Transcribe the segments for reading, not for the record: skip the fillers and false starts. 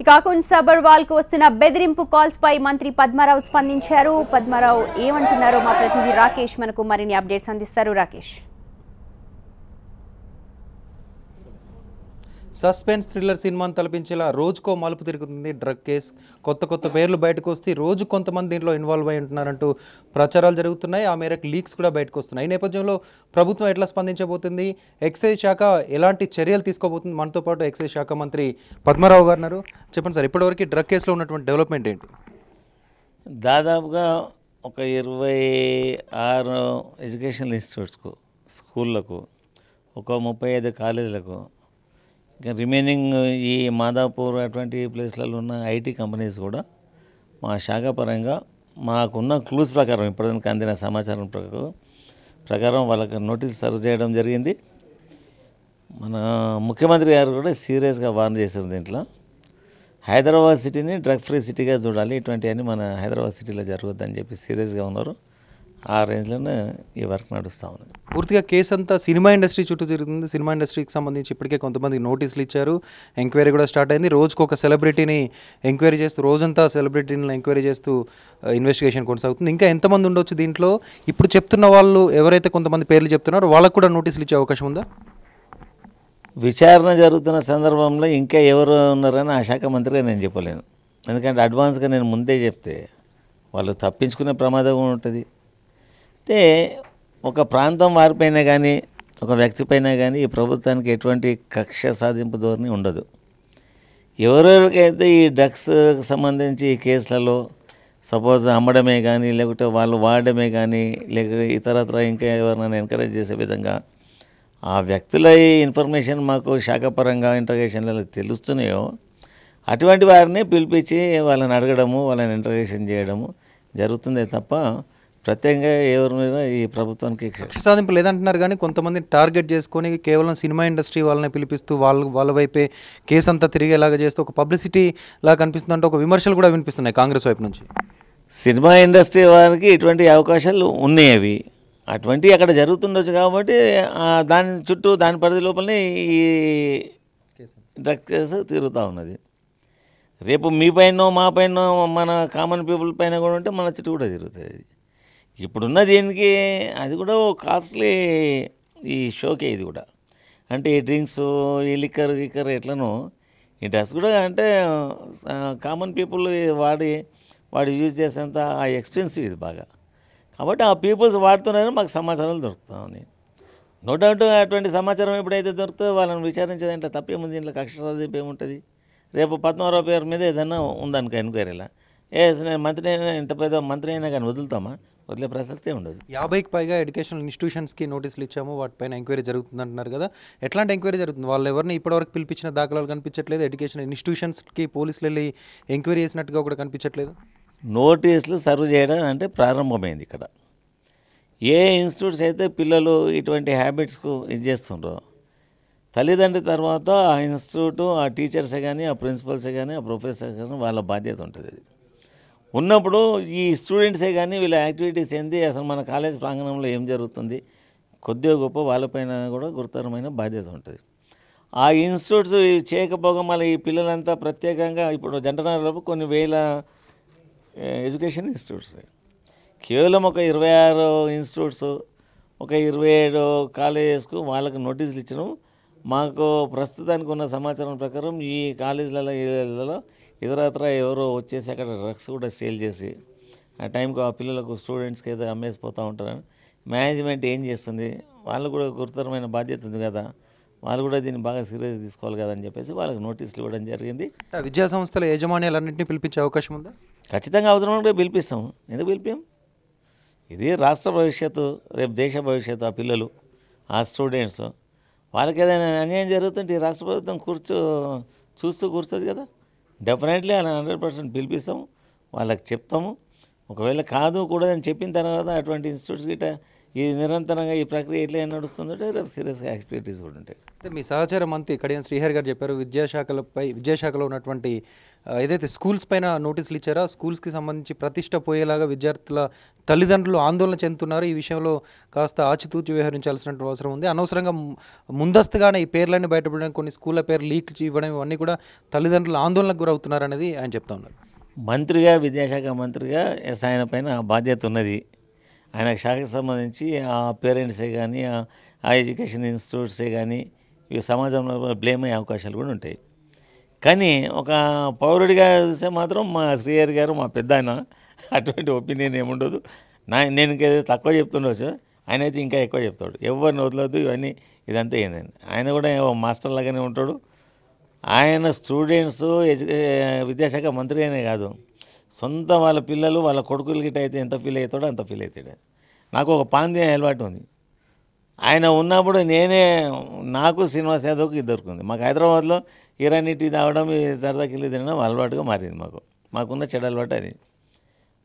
ఇక అకున్ సబర్వాల్ కు వస్తున్న బెదిరింపు కాల్స్ పై మంత్రి పద్మారావు స్పందించారు. పద్మారావు ఏమంటున్నారో మా ప్రతినిధి రాకేష్ మనకు మరిన్ని అప్డేట్స్ అందిస్తారు. రాకేష్, సస్పెన్స్ థ్రిల్లర్ సినిమాను తలపించేలా రోజుకో మలుపు తిరుగుతుంది డ్రగ్ కేసు. కొత్త పేర్లు బయటకు వస్తే రోజు కొంతమంది దీంట్లో ఇన్వాల్వ్ అయి ఉంటున్నారంటూ ప్రచారాలు జరుగుతున్నాయి. ఆ మేరకు లీక్స్ కూడా బయటకు వస్తున్నాయి. ఈ నేపథ్యంలో ప్రభుత్వం ఎట్లా స్పందించబోతుంది, ఎక్సైజ్ శాఖ ఎలాంటి చర్యలు తీసుకోబోతుంది? మనతో పాటు ఎక్సైజ్ శాఖ మంత్రి పద్మారావు గారు ఉన్నారు. చెప్పండి సార్, ఇప్పటివరకు డ్రగ్ కేసులో ఉన్నటువంటి డెవలప్మెంట్ ఏంటి? దాదాపుగా ఒక 26 ఎడ్యుకేషనల్ ఇన్స్టిట్యూట్స్కు, స్కూళ్ళకు, ఒక 35 కాలేజీలకు, ఇంకా రిమైనింగ్ ఈ మాదాపూర్ అటువంటి ప్లేస్లలో ఉన్న ఐటీ కంపెనీస్ కూడా మా శాఖ పరంగా మాకున్న క్లూస్ ప్రకారం ఇప్పటిదానికి అందిన సమాచారం ప్రకారం వాళ్ళకి నోటీస్ సర్వ్ చేయడం జరిగింది. మన ముఖ్యమంత్రి గారు కూడా సీరియస్గా వార్న్ చేశారు. దీంట్లో హైదరాబాద్ సిటీని డ్రగ్ ఫ్రీ సిటీగా చూడాలి, ఇటువంటివన్నీ మన హైదరాబాద్ సిటీలో జరగొద్దని చెప్పి సీరియస్గా ఉన్నారు. ఆ రేంజ్లోనే ఈ వర్క్ నడుస్తూ ఉంది. పూర్తిగా కేసు అంతా సినిమా ఇండస్ట్రీ చుట్టూ జరుగుతుంది. సినిమా ఇండస్ట్రీకి సంబంధించి ఇప్పటికే కొంతమంది నోటీసులు ఇచ్చారు. ఎంక్వైరీ కూడా స్టార్ట్ అయింది. రోజుకు ఒక సెలబ్రిటీని ఎంక్వైరీ చేస్తూ, రోజంతా సెలబ్రిటీని ఎంక్వైరీ చేస్తూ ఇన్వెస్టిగేషన్ కొనసాగుతుంది. ఇంకా ఎంతమంది ఉండొచ్చు దీంట్లో? ఇప్పుడు చెప్తున్న వాళ్ళు ఎవరైతే కొంతమంది పేర్లు చెప్తున్నారో వాళ్ళకు కూడా నోటీసులు ఇచ్చే అవకాశం ఉందా? విచారణ జరుగుతున్న సందర్భంలో ఇంకా ఎవరు ఉన్నారని ఆ శాఖ మంత్రిగా నేను చెప్పలేను. ఎందుకంటే అడ్వాన్స్గా నేను ముందే చెప్తే వాళ్ళు తప్పించుకునే ప్రమాదం ఉంటుంది. అయితే ఒక ప్రాంతం వారిపైన కానీ, ఒక వ్యక్తిపైన కానీ ఈ ప్రభుత్వానికి ఎటువంటి కక్ష సాధింపు ధోరణి ఉండదు. ఎవరెవరికైతే ఈ డ్రగ్స్ సంబంధించి ఈ కేసులలో సపోజ్ అమ్మడమే కానీ, లేకపోతే వాళ్ళు వాడడమే కానీ, లేకపోతే ఇతరత్ర ఇంకా ఎవరినైనా ఎంకరేజ్ చేసే విధంగా ఆ వ్యక్తుల ఇన్ఫర్మేషన్ మాకు శాఖపరంగా ఇంటర్గేషన్లలో తెలుస్తున్నాయో అటువంటి వారిని పిలిపించి వాళ్ళని అడగడము, వాళ్ళని ఇంటర్గేషన్ చేయడము జరుగుతుందే తప్ప ప్రత్యేకంగా ఎవరి మీద ఈ ప్రభుత్వానికి కక్ష సాధింపు లేదంటున్నారు. కానీ కొంతమంది టార్గెట్ చేసుకొని కేవలం సినిమా ఇండస్ట్రీ వాళ్ళని పిలిపిస్తూ వాళ్ళ వైపే కేసు అంతా తిరిగేలాగా చేస్తూ ఒక పబ్లిసిటీ లాగా కనిపిస్తుందంటే ఒక విమర్శలు కూడా వినిపిస్తున్నాయి కాంగ్రెస్ వైపు నుంచి. సినిమా ఇండస్ట్రీ వారికి ఇటువంటి అవకాశాలు ఉన్నాయి. అవి అటువంటివి అక్కడ జరుగుతుండొచ్చు కాబట్టి దాని చుట్టూ, దాని పరిధి లోపలనే ఈ డ్రగ్ కేసు తిరుగుతూ ఉన్నది. రేపు మీ పైన, మా పైన, మన కామన్ పీపుల్ పైన కూడా ఉంటే మన చుట్టూ కూడా తిరుగుతుంది. ఇప్పుడున్న దీనికి అది కూడా కాస్ట్లీ ఈ షోకే. ఇది కూడా అంటే ఈ డ్రింక్స్, ఈ లిక్కర్ ఎట్లనో ఈ డ్రగ్స్ కూడా అంటే కామన్ పీపుల్ వాడు యూజ్ చేసేంత ఎక్స్పెన్సివ్ ఇది బాగా. కాబట్టి ఆ పీపుల్స్ వాడుతున్నారని మాకు సమాచారాలు దొరుకుతామని. నో డౌట్ అటువంటి సమాచారం ఎప్పుడైతే దొరుకుతుందో వాళ్ళని విచారించేదంటే తప్పేముంది. దీంట్లో కక్ష సాధింపు ఏముంటుంది? రేపు పద్మారావు పేరు మీద ఏదైనా ఉందనుకో ఎంక్వైరీలా, నేను మంత్రి అయినా, ఇంత పెద్ద మంత్రి అయినా కానీ వదులుతామా? వదిలే ప్రసక్తే ఉండదు. 50కి పైగా ఎడ్యుకేషనల్ ఇన్స్టిట్యూషన్స్కి నోటీసులు ఇచ్చాము, వాటిపైన ఎంక్వైరీ జరుగుతుంది అంటున్నారు కదా. ఎట్లాంటి ఎంక్వైరీ జరుగుతుంది? వాళ్ళు ఎవరిని ఇప్పటివరకు పిలిపించిన దాఖలాలు కనిపించట్లేదు. ఎడ్యుకేషన్ ఇన్స్టిట్యూషన్స్కి పోలీసులు వెళ్ళి ఎంక్వైరీ చేసినట్టుగా కూడా కనిపించట్లేదు. నోటీసులు సర్వ్ చేయడం అంటే ప్రారంభమైంది ఇక్కడ. ఏ ఇన్స్టిట్యూట్స్ అయితే పిల్లలు ఇటువంటి హ్యాబిట్స్కు ఇది చేస్తుండ్రో తల్లిదండ్రుల తర్వాత ఆ ఇన్స్టిట్యూట్, ఆ టీచర్సే కానీ, ఆ ప్రిన్సిపల్సే కానీ, ఆ ప్రొఫెసర్స్ కానీ వాళ్ళ బాధ్యత ఉంటుంది. అది ఉన్నప్పుడు ఈ స్టూడెంట్సే కానీ వీళ్ళ యాక్టివిటీస్ ఏంది, అసలు మన కాలేజ్ ప్రాంగణంలో ఏం జరుగుతుంది, కొద్దిగా గొప్ప వాళ్ళపైన కూడా గురుతరమైన బాధ్యత ఉంటుంది. ఆ ఇన్స్టిట్యూట్స్ చేయకపోగా మళ్ళీ ఈ పిల్లలంతా ప్రత్యేకంగా ఇప్పుడు జంటనగర్లో కొన్ని వేల ఎడ్యుకేషన్ ఇన్స్టిట్యూట్స్, కేవలం ఒక 26 ఇన్స్టిట్యూట్స్, ఒక 27 కాలేజెస్కు వాళ్ళకి నోటీసులు ఇచ్చినాం. మాకు ప్రస్తుతానికి ఉన్న సమాచారం ప్రకారం ఈ కాలేజీలలో ఇతరత్ర ఎవరో వచ్చేసి అక్కడ డ్రగ్స్ కూడా సేల్ చేసి ఆ టైంకి ఆ పిల్లలకు, స్టూడెంట్స్కి ఏదో అమ్మేసిపోతూ ఉంటారని మేనేజ్మెంట్ ఏం చేస్తుంది? వాళ్ళు కూడా గురుతరమైన బాధ్యత ఉంది కదా, వాళ్ళు కూడా దీన్ని బాగా సీరియస్ తీసుకోవాలి కదా అని చెప్పేసి వాళ్ళకి నోటీసులు ఇవ్వడం జరిగింది. విద్యా సంస్థల యాజమాన్యాలన్నింటినీ పిలిపించే అవకాశం ఉందా? ఖచ్చితంగా అవసరం ఉంటే పిలిపిస్తాం. ఎందుకు పిలిపాం? ఇది రాష్ట్ర భవిష్యత్తు, రేపు దేశ భవిష్యత్తు. ఆ పిల్లలు, ఆ స్టూడెంట్స్, వాళ్ళకి ఏదైనా అన్యాయం జరుగుతుంటే ఈ రాష్ట్ర ప్రభుత్వం చూస్తూ కూర్చోదు కదా. డెఫినెట్లీ అలా 100% పిలిపిస్తాము, వాళ్ళకి చెప్తాము. ఒకవేళ కాదు కూడా అని చెప్పిన తర్వాత అటువంటి ఇన్స్టిట్యూట్స్ గిట్ట ఇది నిరంతరంగా ఈ ప్రక్రియ ఎట్లా నడుస్తుందంటే రేపు సీరియస్గా యాక్టివిటీస్ కూడా ఉంటాయి. అయితే మీ సహచర మంత్రి కడియం శ్రీహరి గారు చెప్పారు విద్యాశాఖలో ఉన్నటువంటి ఏదైతే స్కూల్స్ పైన నోటీసులు ఇచ్చారో ఆ స్కూల్స్కి సంబంధించి ప్రతిష్ట పోయేలాగా విద్యార్థుల తల్లిదండ్రులు ఆందోళన చెందుతున్నారు. ఈ విషయంలో కాస్త ఆచితూచి వ్యవహరించాల్సిన అవసరం ఉంది. అనవసరంగా ముందస్తుగానే ఈ పేర్లన్నీ బయటపడడం, కొన్ని స్కూళ్ళ పేర్లు లీక్ ఇవ్వడం, ఇవన్నీ కూడా తల్లిదండ్రులు ఆందోళనకు గురవుతున్నారు అనేది ఆయన చెప్తా ఉన్నారు. మంత్రిగా, విద్యాశాఖ మంత్రిగా ఆయన పైన బాధ్యత ఉన్నది. ఆయన శాఖకు సంబంధించి ఆ పేరెంట్సే కానీ ఆ ఎడ్యుకేషన్ ఇన్స్టిట్యూట్సే కానీ ఈ సమాజంలో బ్లేమ్ అయ్యే అవకాశాలు కూడా ఉంటాయి. కానీ ఒక పౌరుడిగా చూస్తే మాత్రం మా శ్రీహరి గారు మా పెద్ద ఆయన, అటువంటి ఒపీనియన్ ఏముండదు. నేను ఇంకేదో తక్కువ చెప్తుండవచ్చు, ఆయన అయితే ఇంకా ఎక్కువ చెప్తాడు. ఎవరిని వదలొద్దు ఇవన్నీ ఇదంతా ఏందండి. ఆయన కూడా మాస్టర్ లాగానే ఉంటాడు. ఆయన స్టూడెంట్స్ విద్యాశాఖ మంత్రి అనే కాదు, సొంత వాళ్ళ పిల్లలు వాళ్ళ కొడుకులు గిట్ట అయితే ఎంత ఫీల్ అవుతాడో అంత ఫీల్ అవుతాడు. నాకు ఒక పాంది అలవాటు ఉంది. ఆయన ఉన్నప్పుడు నాకు శ్రీనివాస్ యాదవ్కి ఇద్దరుకుంది. మాకు హైదరాబాద్లో ఇరానీ టీ తాగడం, సరదాకిల్లి తినడం అలవాటుగా మారింది. మాకున్న చెడు అలవాటు అది.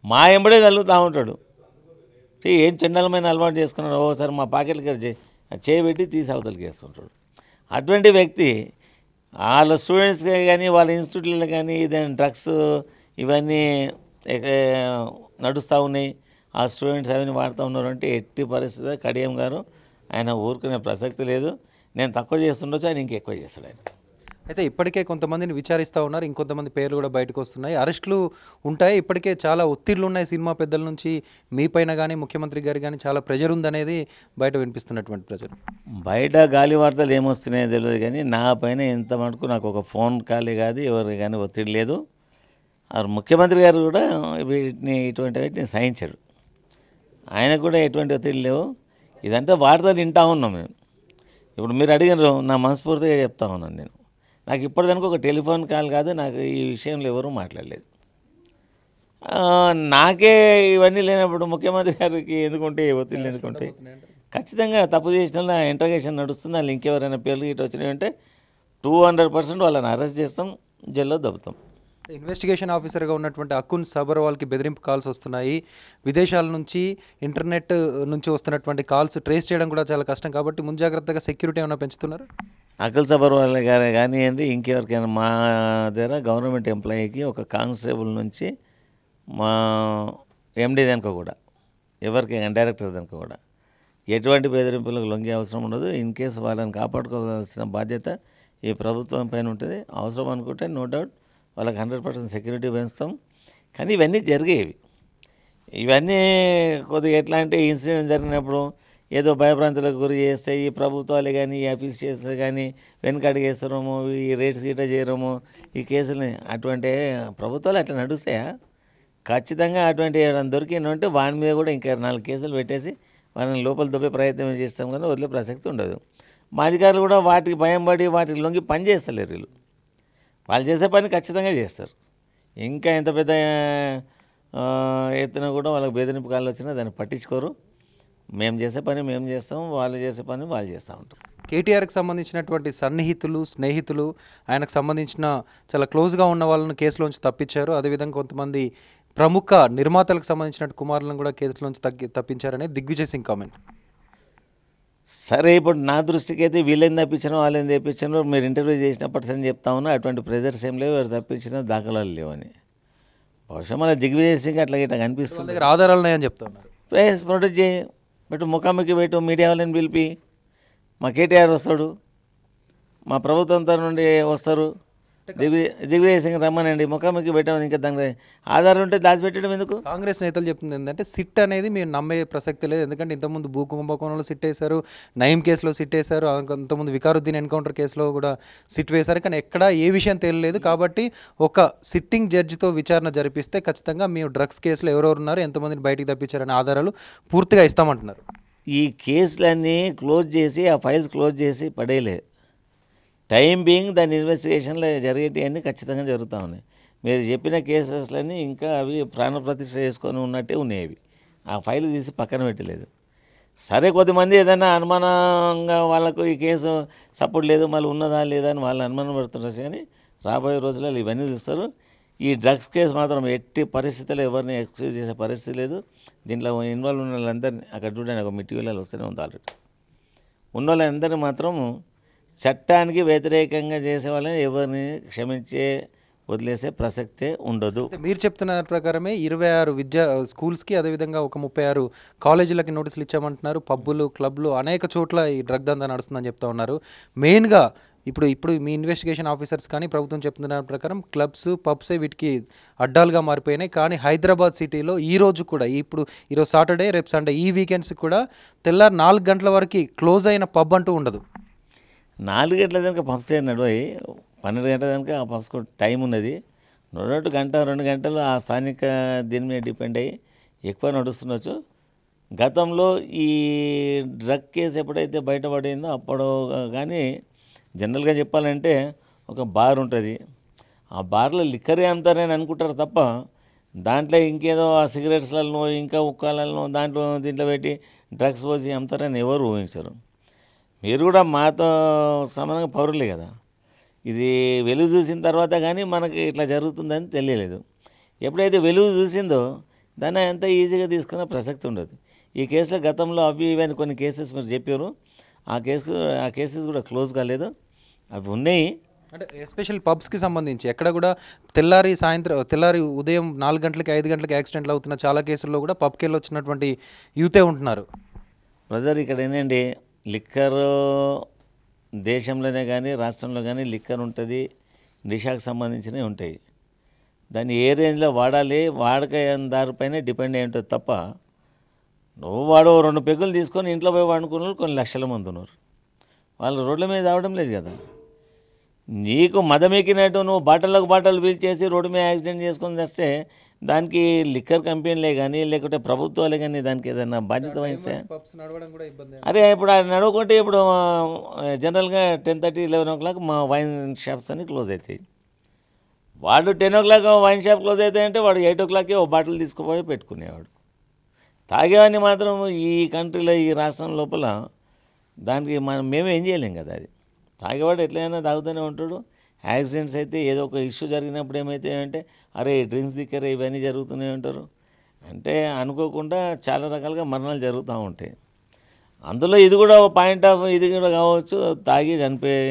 మా ఎంబడే తల్లుతూ ఉంటాడు. ఏం చండాలమైన అలవాటు చేసుకున్నాడు. ఓసారి మా పాకెట్లకి చేయబెట్టి తీసి అవతలకి వేస్తుంటాడు. అటువంటి వ్యక్తి వాళ్ళ స్టూడెంట్స్కి కానీ వాళ్ళ ఇన్స్టిట్యూట్లో కానీ ఏదైనా డ్రగ్స్ ఇవన్నీ నడుస్తూ ఉన్నాయి, ఆ స్టూడెంట్స్ అవన్నీ వాడుతూ ఉన్నారు అంటే ఎట్టి పరిస్థితి కడియం గారు ఆయన ఊరుకునే ప్రసక్తి లేదు. నేను తక్కువ చేస్తుండొచ్చు, ఆయన ఇంకెక్కువ చేస్తాడు. ఆయన అయితే ఇప్పటికే కొంతమందిని విచారిస్తూ ఉన్నారు, ఇంకొంతమంది పేర్లు కూడా బయటకు వస్తున్నాయి, అరెస్టులు ఉంటాయి. ఇప్పటికే చాలా ఒత్తిళ్లు ఉన్నాయి సినిమా పెద్దల నుంచి, మీ పైన కానీ ముఖ్యమంత్రి గారు కానీ చాలా ప్రెజర్ ఉందనేది బయట వినిపిస్తున్నటువంటి ప్రెజర్. బయట గాలి వార్తలు ఏమొస్తున్నాయో తెలియదు కానీ నా పైన ఎంత మటుకు నాకు ఒక ఫోన్ కాలే కాదు, ఎవరు కానీ ఒత్తిడి లేదు. ముఖ్యమంత్రి గారు కూడా ఇటువంటి వాటిని సహించాడు. ఆయనకు కూడా ఎటువంటి ఒత్తిడి లేవు. ఇదంతా వార్తలు వింటూ ఉన్నాం మేము. ఇప్పుడు మీరు అడిగినారు, నా మనస్ఫూర్తిగా చెప్తా ఉన్నాను నేను. నాకు ఇప్పటిదానికి ఒక టెలిఫోన్ కాల్ కాదు, నాకు ఈ విషయంలో ఎవరూ మాట్లాడలేదు. నాకే ఇవన్నీ లేనప్పుడు ముఖ్యమంత్రి గారికి ఎందుకుంటే ఒత్తిళ్ళు ఎందుకుంటాయి? ఖచ్చితంగా తప్పు చేసిన ఇంట్రాగేషన్ నడుస్తుంది. వాళ్ళు ఇంకెవరైనా పేర్లు గిట్ట వచ్చినాయంటే 200% వాళ్ళని అరెస్ట్ చేస్తాం, జైల్లో దబ్బుతాం. ఇన్వెస్టిగేషన్ ఆఫీసర్గా ఉన్నటువంటి అకున్ సబర్వాల్కి బెదిరింపు కాల్స్ వస్తున్నాయి. విదేశాల నుంచి ఇంటర్నెట్ నుంచి వస్తున్నటువంటి కాల్స్ ట్రేస్ చేయడం కూడా చాలా కష్టం కాబట్టి ముంజాగ్రత్తగా సెక్యూరిటీ ఏమైనా పెంచుతున్నారు? అకుల్ సబర్వాల్ గారు కానివ్వండి, ఇంకెవరికైనా మా దగ్గర గవర్నమెంట్ ఎంప్లాయీకి ఒక కానిస్టేబుల్ నుంచి మా ఎండీ దానికి కూడా ఎవరికైనా డైరెక్టర్ దానికి కూడా ఎటువంటి బెదిరింపులకు లొంగే అవసరం ఉండదు. ఇన్ కేసు వాళ్ళని కాపాడుకోవాల్సిన బాధ్యత ఈ ప్రభుత్వం పైన ఉంటుంది. అవసరం అనుకుంటే నో డౌట్ వాళ్ళకి 100% సెక్యూరిటీ పెంచుతాం. కానీ ఇవన్నీ జరిగేవి. ఇవన్నీ కొద్దిగా ఎట్లా అంటే ఇన్సిడెంట్ జరిగినప్పుడు ఏదో భయభ్రాంతులకు గురి చేస్తే ఈ ప్రభుత్వాలే కానీ ఈ ఆఫీసర్స్ కానీ వెనకడిగేస్తారేమో, ఈ రేట్స్ గిట్ట చేయడము, ఈ కేసులని అటువంటి ప్రభుత్వాలు అట్లా నడుస్తాయా? ఖచ్చితంగా అటువంటి ఏమైనా దొరికిందంటే వాని మీద కూడా ఇంకా 4 కేసులు పెట్టేసి వాళ్ళని లోపల దొబ్బే ప్రయత్నం చేస్తాం కానీ వదిలే ప్రసక్తి ఉండదు. మా అధికారులు కూడా వాటికి భయం పడి వాటికి లొంగి పని చేస్తలేరు. వీళ్ళు వాళ్ళు చేసే పని ఖచ్చితంగా చేస్తారు. ఇంకా ఎంత పెద్ద ఎత్తున కూడా వాళ్ళకి బెదిరింపు కాళ్ళు వచ్చినా దాన్ని పట్టించుకోరు. మేము చేసే పని మేము చేస్తాం, వాళ్ళు చేసే పని వాళ్ళు చేస్తూ ఉంటారు. కేటీఆర్కి సంబంధించినటువంటి సన్నిహితులు, స్నేహితులు, ఆయనకు సంబంధించిన చాలా క్లోజ్గా ఉన్న వాళ్ళని కేసులోంచి తప్పించారు. అదేవిధంగా కొంతమంది ప్రముఖ నిర్మాతలకు సంబంధించిన కుమారులను కూడా కేసులోంచి తప్పించారనే దిగ్విజయ్ సింగ్ కామెంట్. సరే, ఇప్పుడు నా దృష్టికి అయితే వీళ్ళని తప్పించడం వాళ్ళని తెప్పించడం మీరు ఇంటర్వ్యూ చేసిన పర్సన్ చెప్తా ఉన్నా అటువంటి ప్రెజర్స్ ఏం లేవు, ఎవరు తప్పించిన దాఖలాలు లేవని. బహుశా మన దిగ్విజయ్ సింగ్ అట్లా గిట్లా కనిపిస్తుంది. దగ్గర ఆధారాలు ఉన్నాయని చెప్తా ఉన్నారు. ప్రెస్ ప్రొటెక్ట్ చేయి, బట్ ముఖాముఖి పెట్టు, మీడియా వాళ్ళని పిలిపి మా కేటీఆర్ వస్తాడు, మా ప్రభుత్వం తరఫు నుండి వస్తారు, దిగ్విజయ్ సింగ్ రమ్మనండి, ముఖాముఖి పెట్టామని. ఇంకా దానికి ఆధారం ఉంటే దాచిపెట్టడం ఎందుకు? కాంగ్రెస్ నేతలు చెప్తుంది ఏంటంటే సిట్ అనేది మీరు నమ్మే ప్రసక్తి లేదు. ఎందుకంటే ఇంతకుముందు భూ కుంభకోణంలో సిట్ వేశారు, నయీం కేసులో సిట్ వేశారు, అంతకుముందు వికారుద్దీన్ ఎన్కౌంటర్ కేసులో కూడా సిట్ వేశారు. కానీ ఎక్కడా ఏ విషయం తెలియలేదు. కాబట్టి ఒక సిట్టింగ్ జడ్జితో విచారణ జరిపిస్తే ఖచ్చితంగా మేము డ్రగ్స్ కేసులో ఎవరెవరు ఉన్నారు, ఎంతమందిని బయటికి తప్పించారనే ఆధారాలు పూర్తిగా ఇస్తామంటున్నారు. ఈ కేసులన్నీ క్లోజ్ చేసి ఆ ఫైల్స్ క్లోజ్ చేసి పడేయలే. టైం బీయింగ్ దాని ఇన్వెస్టిగేషన్లో జరిగేటివన్నీ ఖచ్చితంగా జరుగుతూ ఉన్నాయి. మీరు చెప్పిన కేసెస్లన్నీ ఇంకా అవి ప్రాణప్రతిష్ఠ చేసుకొని ఉన్నట్టే ఉన్నాయి. అవి ఆ ఫైల్ తీసి పక్కన పెట్టలేదు. సరే, కొద్దిమంది ఏదైనా అనుమానంగా వాళ్ళకు ఈ కేసు సపోర్ట్ లేదు, మళ్ళీ ఉన్నదా లేదా అని వాళ్ళు అనుమానం పడుతున్నారు. కానీ రాబోయే రోజులలో ఇవన్నీ చూస్తారు. ఈ డ్రగ్స్ కేసు మాత్రం ఎట్టి పరిస్థితుల్లో ఎవరిని ఎక్స్క్యూజ్ చేసే పరిస్థితి లేదు. దీంట్లో ఇన్వాల్వ్ ఉన్న వాళ్ళందరినీ అక్కడ చూడండి, ఒక మెటీరియల్ వస్తూనే ఉంది ఆల్రెడీ. ఉన్న వాళ్ళందరినీ మాత్రం చట్టానికి వ్యతిరేకంగా చేసే వాళ్ళని ఎవరిని క్షమించే వదిలేసే ప్రసక్తే ఉండదు. మీరు చెప్తున్న ప్రకారమే 26 స్కూల్స్కి అదేవిధంగా ఒక 36 కాలేజీలకి నోటీసులు ఇచ్చామంటున్నారు. పబ్బులు, క్లబ్లు అనేక చోట్ల ఈ డ్రగ్ దందా నడుస్తుందని చెప్తా ఉన్నారు. మెయిన్గా ఇప్పుడు మీ ఇన్వెస్టిగేషన్ ఆఫీసర్స్ కానీ ప్రభుత్వం చెప్తున్న ప్రకారం క్లబ్స్, పబ్సే వీటికి అడ్డాలుగా మారిపోయినాయి. కానీ హైదరాబాద్ సిటీలో ఈరోజు కూడా ఈరోజు సాటర్డే, రేపు సండే, ఈ వీకెండ్స్ కూడా తెల్లారి 4 గంటల వరకు క్లోజ్ అయిన పబ్ అంటూ ఉండదు. 4 గంటల దాకా పబ్స్ నడిపోయి 12 గంటల దాకా ఆ పబ్స్కు టైం ఉన్నది. 2 గంటలు ఆ స్థానిక దీని మీద డిపెండ్ అయ్యి ఎక్కువ నడుస్తుండొచ్చు. గతంలో ఈ డ్రగ్ కేసు ఎప్పుడైతే బయటపడిందో అప్పుడు కానీ జనరల్గా చెప్పాలంటే ఒక బార్ ఉంటుంది. ఆ బార్లో లిక్కరే అమ్ముతారని అనుకుంటారు తప్ప దాంట్లో ఇంకేదో ఆ సిగరెట్స్లలో ఇంకా ఉక్కాలలో దీంట్లో పెట్టి డ్రగ్స్ పోసి అమ్ముతారని ఎవరు ఊహించరు. మీరు కూడా మాతో సమానంగా పౌరులే కదా. ఇది వెలుగు చూసిన తర్వాత కానీ మనకి ఇట్లా జరుగుతుందని తెలియలేదు. ఎప్పుడైతే వెలుగు చూసిందో దాన్ని అంత ఈజీగా తీసుకునే ప్రసక్తి ఉండదు. ఈ కేసులో గతంలో అవి ఇవన్నీ కొన్ని కేసెస్ మీరు చెప్పారు. ఆ కేసెస్ కూడా క్లోజ్ కాలేదు, అవి ఉన్నాయి. అంటే ఎస్పెషల్ పబ్స్కి సంబంధించి ఎక్కడ కూడా తెల్లారి ఉదయం 4 గంటలకి 5 గంటలకి యాక్సిడెంట్లు అవుతున్న చాలా కేసుల్లో కూడా పబ్కి వెళ్ళి వచ్చినటువంటి యూతే ఉంటున్నారు. బ్రదర్ ఇక్కడ ఏంటండి, లిక్కర్ దేశంలోనే కానీ రాష్ట్రంలో కానీ లిక్కర్ ఉంటుంది, నిషాకు సంబంధించినవి ఉంటాయి. దాన్ని ఏ రేంజ్లో వాడాలి, వాడకదారిపైనే డిపెండ్ అయి ఉంటుంది తప్ప నువ్వు 2 పెగ్గులు తీసుకొని ఇంట్లో పోయి వాడుకున్న వాళ్ళు కొన్ని లక్షల మంది ఉన్నారు. వాళ్ళు రోడ్ల మీద రావడం లేదు కదా. నీకు మదమెక్కినట్టు నువ్వు బాటలు పీల్చేసి రోడ్డు మీద యాక్సిడెంట్ చేసుకొని తెస్తే దానికి లిక్కర్ కంపెనీలే కానీ లేకుంటే ప్రభుత్వాలే కానీ దానికి ఏదైనా బాధ్యత వహిస్తే అరే ఇప్పుడు అది నడవకుంటే ఇప్పుడు జనరల్గా 10:30, 11 o'clock మా వైన్ షాప్స్ అన్ని క్లోజ్ అవుతాయి. వాడు 10 o'clock వైన్ షాప్ క్లోజ్ అవుతాయంటే వాడు 8 o'clock ఓ బాటిల్ తీసుకుపోయి పెట్టుకునేవాడు. తాగేవాడిని మాత్రం ఈ కంట్రీలో ఈ రాష్ట్రం లోపల దానికి మేమేం చేయలేం కదా. అది తాగేవాడు ఎట్లయినా తాగుతూనే ఉంటాడు. యాక్సిడెంట్స్ అయితే ఏదో ఒక ఇష్యూ జరిగినప్పుడు ఏమైతే అంటే అరే డ్రింక్స్ దిక్కరే ఇవన్నీ జరుగుతూనే ఉంటారు. అంటే అనుకోకుండా చాలా రకాలుగా మరణాలు జరుగుతూ ఉంటాయి. అందులో ఇది కూడా పాయింట్ ఆఫ్ ఇది కూడా కావచ్చు, తాగి చనిపోయే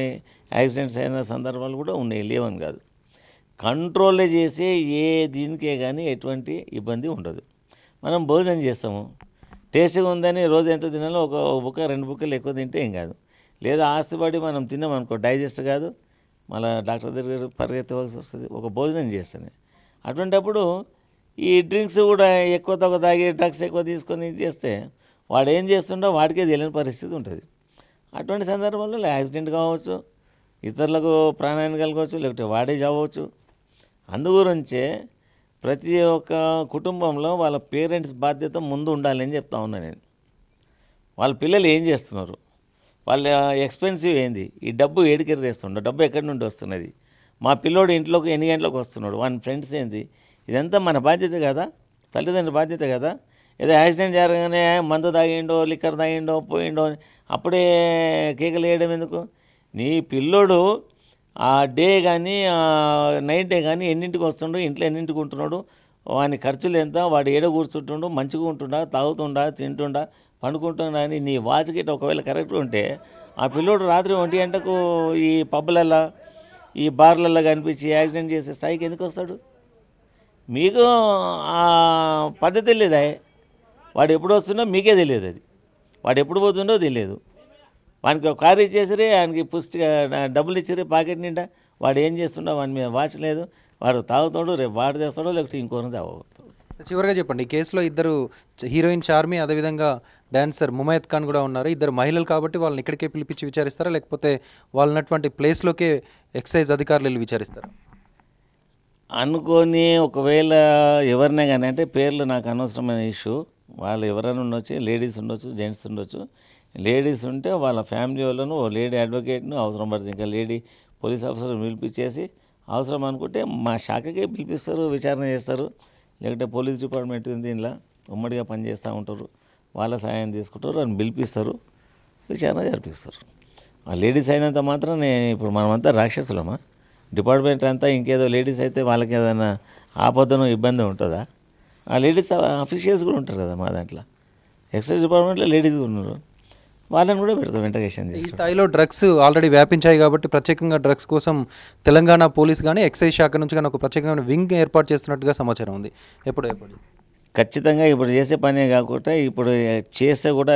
యాక్సిడెంట్స్ అయిన సందర్భాలు కూడా ఉన్నాయి, లేవని కాదు. కంట్రోల్ చేసే ఏ దీనికే కానీ ఎటువంటి ఇబ్బంది ఉండదు. మనం భోజనం చేస్తాము, టేస్ట్గా ఉందని రోజు ఎంత తినాలో ఒక బుక్క 2 బుక్కలు ఎక్కువ తింటే ఏం కాదు. లేదా ఆస్తిపడి మనం తిన్నామనుకో డైజెస్ట్ కాదు, మళ్ళీ డాక్టర్ దగ్గర పరిగెత్తవలసి వస్తుంది ఒక భోజనం చేస్తేనే. అటువంటిప్పుడు ఈ డ్రింక్స్ కూడా ఎక్కువ తక్కువ తాగి డ్రగ్స్ ఎక్కువ తీసుకొని చేస్తే వాడు ఏం చేస్తుండో వాడికే తెలియని పరిస్థితి ఉంటుంది. అటువంటి సందర్భంలో యాక్సిడెంట్ కావచ్చు, ఇతరులకు ప్రాణాన్ని కలగవచ్చు, లేకపోతే వాడే చావచ్చు. అందుగురించే ప్రతి ఒక్క కుటుంబంలో వాళ్ళ పేరెంట్స్ బాధ్యత ముందు ఉండాలని చెప్తా ఉన్నా నేను. వాళ్ళ పిల్లలు ఏం చేస్తున్నారు, వాళ్ళ ఎక్స్పెన్సివ్ ఏంది, ఈ డబ్బు ఏడికెళ్ళి తెస్తుండో, డబ్బు ఎక్కడి నుండి వస్తున్నది, మా పిల్లోడు ఇంట్లోకి ఎన్ని గంటలకు వస్తున్నాడు, వాని ఫ్రెండ్స్ ఏంది, ఇదంతా మన బాధ్యత కదా, తల్లిదండ్రుల బాధ్యత కదా. ఏదో యాక్సిడెంట్ జరగగానే మందు తాగిండో లిక్కర్ తాగిండో పోయిండో అప్పుడే కేకలు వేయడం ఎందుకు? నీ పిల్లోడు ఆ డే కానీ నైట్ డే కానీ ఎన్నింటికి వస్తుండో, ఇంట్లో ఎన్నింటికి ఉంటున్నాడు, వాని ఖర్చులు ఎంత, వాడు ఏడ కూర్చుంటుండో, మంచిగా ఉంటుండా, తాగుతుండా, తింటుండా, పండుకుంటుండా అని నీ వాచ్ గిట్ట ఒకవేళ కరెక్ట్ ఉంటే ఆ పిల్లోడు రాత్రి 1 గంటకు ఈ పబ్బులల్లో ఈ బార్లలో కనిపించి యాక్సిడెంట్ చేసే స్థాయికి ఎందుకు వస్తాడు? మీకు ఆ పద్ధతి లేదా? వాడు ఎప్పుడు వస్తుండో మీకే తెలియదు, అది వాడు ఎప్పుడు పోతుండో తెలియదు. వానికి ఒక కారు ఇచ్చేసరి, ఆయనకి పుష్టిగా డబ్బులు ఇచ్చిరి పాకెట్ నిండా, వాడు ఏం చేస్తుండో వాని మీద వాచ్ లేదు, వాడు తాగుతాడు, రేపు వాడు చేస్తాడో లేకపోతే ఇంకోరిని తాగుతాడు. చివరిగా చెప్పండి, ఈ కేసులో 2 హీరోయిన్ చార్మి అదేవిధంగా డాన్సర్ ముమైత్ ఖాన్ కూడా ఉన్నారు. 2 మహిళలు కాబట్టి వాళ్ళని ఇక్కడికే పిలిపించి విచారిస్తారా, లేకపోతే వాళ్ళన్నటువంటి ప్లేస్లోకే ఎక్సైజ్ అధికారులు వెళ్ళి విచారిస్తారా? అనుకొని ఒకవేళ ఎవరినే కానీ, అంటే పేర్లు నాకు అనవసరమైన ఇష్యూ, వాళ్ళు ఎవరైనా ఉండొచ్చు, లేడీస్ ఉండొచ్చు, జెంట్స్ ఉండొచ్చు. లేడీస్ ఉంటే వాళ్ళ ఫ్యామిలీ వాళ్ళను ఓ లేడీ అడ్వకేట్ను అవసరం పడుతుంది, ఇంకా లేడీ పోలీస్ ఆఫీసర్ పిలిపించేసి అవసరం అనుకుంటే మా శాఖకే పిలిపిస్తారు, విచారణ చేస్తారు. లేకపోతే పోలీస్ డిపార్ట్మెంట్ ఉంది, దీనిలో ఉమ్మడిగా పనిచేస్తూ ఉంటారు, వాళ్ళ సహాయం తీసుకుంటారు, అని పిలిపిస్తారు, విచారణ జరిపిస్తారు. ఆ లేడీస్ అయినంత మాత్రం ఇప్పుడు మనమంతా రాక్షసులమా? డిపార్ట్మెంట్ అంతా ఇంకేదో లేడీస్ అయితే వాళ్ళకి ఏదైనా ఆపదను ఇబ్బంది ఉంటుందా? ఆ లేడీస్ అఫీషియల్స్ కూడా ఉంటారు కదా మా దాంట్లో. ఎక్సైజ్ డిపార్ట్మెంట్లో లేడీస్ కూడా ఉన్నారు, వాళ్ళని కూడా పెడతాం ఇంటర్గేషన్ ఈ చేసి. స్థాయిలో డ్రగ్స్ ఆల్రెడీ వ్యాపించాయి కాబట్టి ప్రత్యేకంగా డ్రగ్స్ కోసం తెలంగాణ పోలీస్ కానీ ఎక్సైజ్ శాఖ నుంచి కానీ ఒక ప్రత్యేకమైన వింగ్ ఏర్పాటు చేస్తున్నట్టుగా సమాచారం ఉంది. ఎప్పుడు ఖచ్చితంగా ఇప్పుడు చేసే పనే కాకుండా ఇప్పుడు చేస్తే కూడా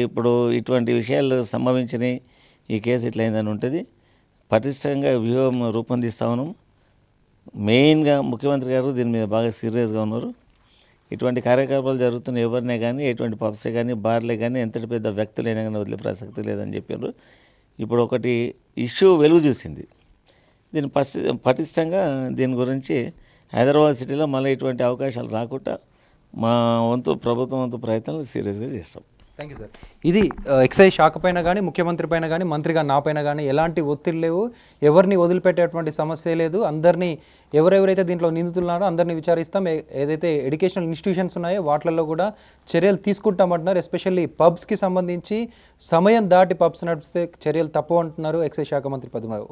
ఇప్పుడు ఇటువంటి విషయాలు సంభవించినాయి, ఈ కేసు ఇట్లా అయిందని ఉంటుంది. పటిష్టంగా వ్యూహం రూపొందిస్తా ఉన్నాం. మెయిన్గా ముఖ్యమంత్రి గారు దీని మీద బాగా సీరియస్గా ఉన్నారు. ఇటువంటి కార్యకలాపాలు జరుగుతున్న ఎవరినే కానీ, ఎటువంటి పబ్సే కానీ, బార్లే కానీ, ఎంతటి పెద్ద వ్యక్తులైనా కానీ వదిలే ప్రసక్తి లేదని చెప్పారు. ఇప్పుడు ఒకటి ఇష్యూ వెలుగు చూసింది. దీన్ని పటిష్టంగా దీని గురించి హైదరాబాద్ సిటీలో మళ్ళీ ఇటువంటి అవకాశాలు రాకుండా మా వంతు ప్రభుత్వం వంతు ప్రయత్నాలు సీరియస్గా చేస్తాం. Thank you sir. ఇది ఎక్సైజ్ శాఖ పైన కానీ, ముఖ్యమంత్రి పైన కానీ, మంత్రిగా నా పైన కానీ ఎలాంటి ఒత్తిడి లేవు, ఎవరిని వదిలిపెట్టేటువంటి సమస్య లేదు. అందరినీ ఎవరెవరైతే దీంట్లో నిందితున్నారో అందరినీ విచారిస్తాం. ఏదైతే ఎడ్యుకేషనల్ ఇన్స్టిట్యూషన్స్ ఉన్నాయో వాటిల్లో కూడా చర్యలు తీసుకుంటామంటున్నారు. ఎస్పెషల్లీ పబ్స్కి సంబంధించి సమయం దాటి పబ్స్ నడిపిస్తే చర్యలు తప్పు అంటున్నారు ఎక్సైజ్ శాఖ మంత్రి పద్మనాభ్.